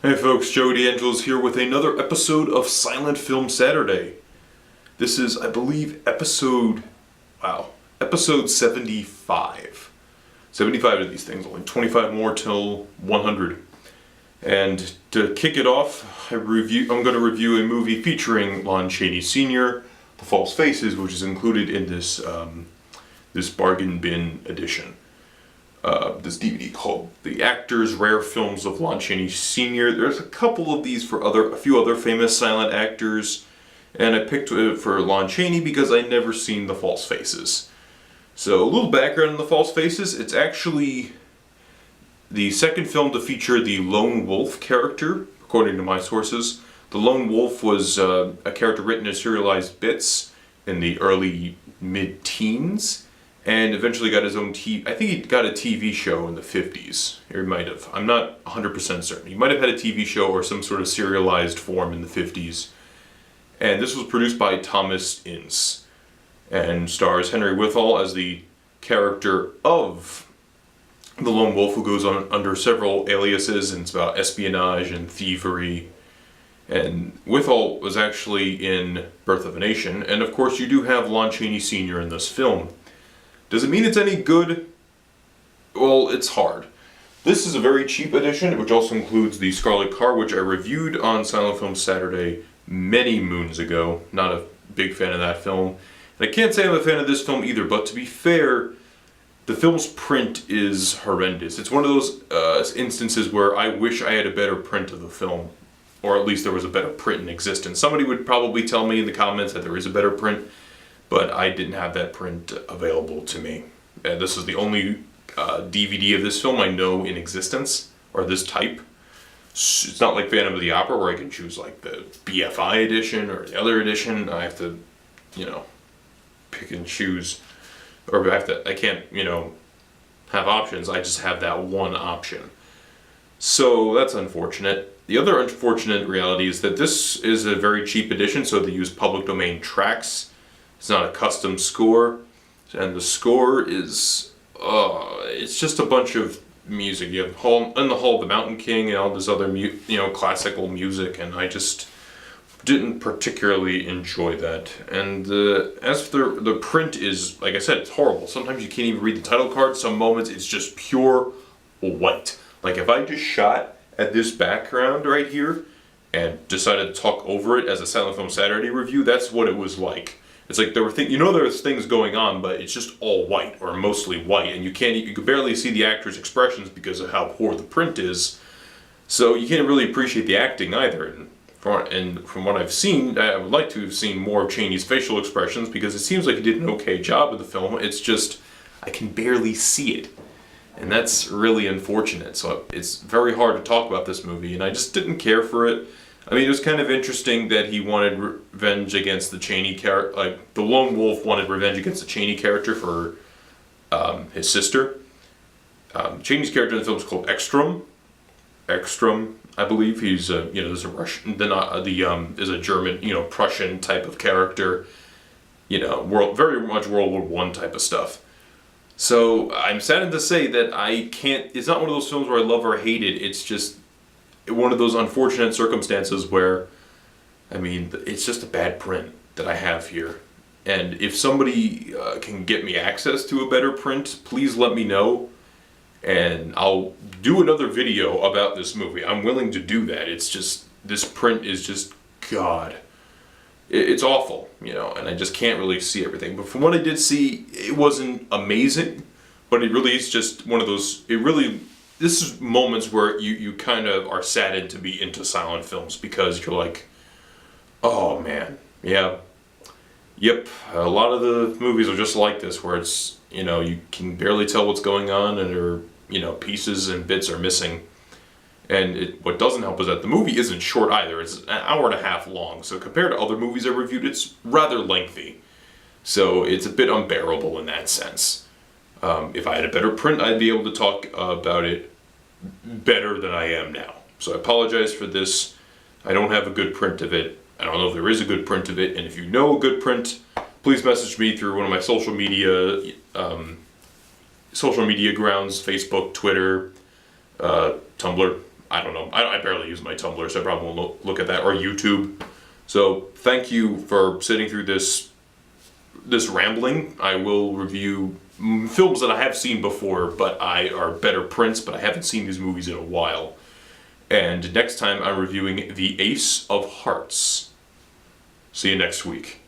Hey folks, Joey D'Angelo's here with another episode of Silent Film Saturday. This is, I believe, episode 75. 75 of these things, only 25 more till 100. And to kick it off, I'm going to review a movie featuring Lon Chaney Sr., The False Faces, which is included in this bargain bin edition. This DVD called The Actors Rare Films of Lon Chaney Sr. There's a couple of these for a few other famous silent actors, and I picked it for Lon Chaney because I'd never seen The False Faces. So a little background on The False Faces: it's actually the second film to feature the Lone Wolf character, according to my sources. The Lone Wolf was a character written in serialized bits in the early mid-teens, and eventually got his own I think he got a TV show in the 50s. He might have. I'm not 100% certain. He might have had a TV show or some sort of serialized form in the 50s. And this was produced by Thomas Ince, and stars Henry Withall as the character of the Lone Wolf, who goes on under several aliases, and it's about espionage and thievery. And Withall was actually in Birth of a Nation, and of course you do have Lon Chaney Sr. in this film. Does it mean it's any good? Well, it's hard. This is a very cheap edition, which also includes the Scarlet Car, which I reviewed on Silent Film Saturday many moons ago. Not a big fan of that film. And I can't say I'm a fan of this film either, but to be fair, the film's print is horrendous. It's one of those instances where I wish I had a better print of the film, or at least there was a better print in existence. Somebody would probably tell me in the comments that there is a better print, but I didn't have that print available to me. This is the only DVD of this film I know in existence, or this type. It's not like Phantom of the Opera where I can choose like the BFI edition or the other edition. I have to, pick and choose, or I can't, have options. I just have that one option. So that's unfortunate. The other unfortunate reality is that this is a very cheap edition, so they use public domain tracks. It's not a custom score, and the score is, it's just a bunch of music. You have In the Hall of the Mountain King and all this other, classical music, and I just didn't particularly enjoy that. And as for the print is, like I said, it's horrible. Sometimes you can't even read the title card. Some moments it's just pure white. Like if I just shot at this background right here and decided to talk over it as a Silent Film Saturday review, that's what it was like. It's like there's things going on, but it's just all white, or mostly white, and you can barely see the actors' expressions because of how poor the print is. So you can't really appreciate the acting either. And from what I've seen, I would like to have seen more of Chaney's facial expressions, because it seems like he did an okay job of the film. It's just I can barely see it, and that's really unfortunate. So it's very hard to talk about this movie, and I just didn't care for it. I mean, it was kind of interesting that he wanted revenge against the Chaney character. Like, the Lone Wolf wanted revenge against the Chaney character for his sister. Chaney's character in the film is called Ekstrom. Ekstrom, I believe. He's there's a Russian, is a German, Prussian type of character. Very much World War I type of stuff. So I'm saddened to say that I can't. It's not one of those films where I love or hate it. It's just one of those unfortunate circumstances where, it's just a bad print that I have here. And if somebody can get me access to a better print, please let me know, and I'll do another video about this movie. I'm willing to do that. It's just, this print is just, God. It's awful, and I just can't really see everything. But from what I did see, it wasn't amazing, but it really is just one of those, this is moments where you kind of are saddened to be into silent films, because you're like, oh man, yeah, yep, a lot of the movies are just like this, where it's, you can barely tell what's going on, and pieces and bits are missing. And what doesn't help is that the movie isn't short either. It's an hour and a half long, so compared to other movies I reviewed, it's rather lengthy. So it's a bit unbearable in that sense. If I had a better print, I'd be able to talk about it better than I am now. So I apologize for this. I don't have a good print of it. I don't know if there is a good print of it, and if you know a good print, please message me through one of my social media grounds: Facebook, Twitter, Tumblr, I don't know. I barely use my Tumblr, so I probably won't look at that, or YouTube. So thank you for sitting through this rambling. I will review films that I have seen before, but are better prints, but I haven't seen these movies in a while. And next time I'm reviewing The Ace of Hearts. See you next week.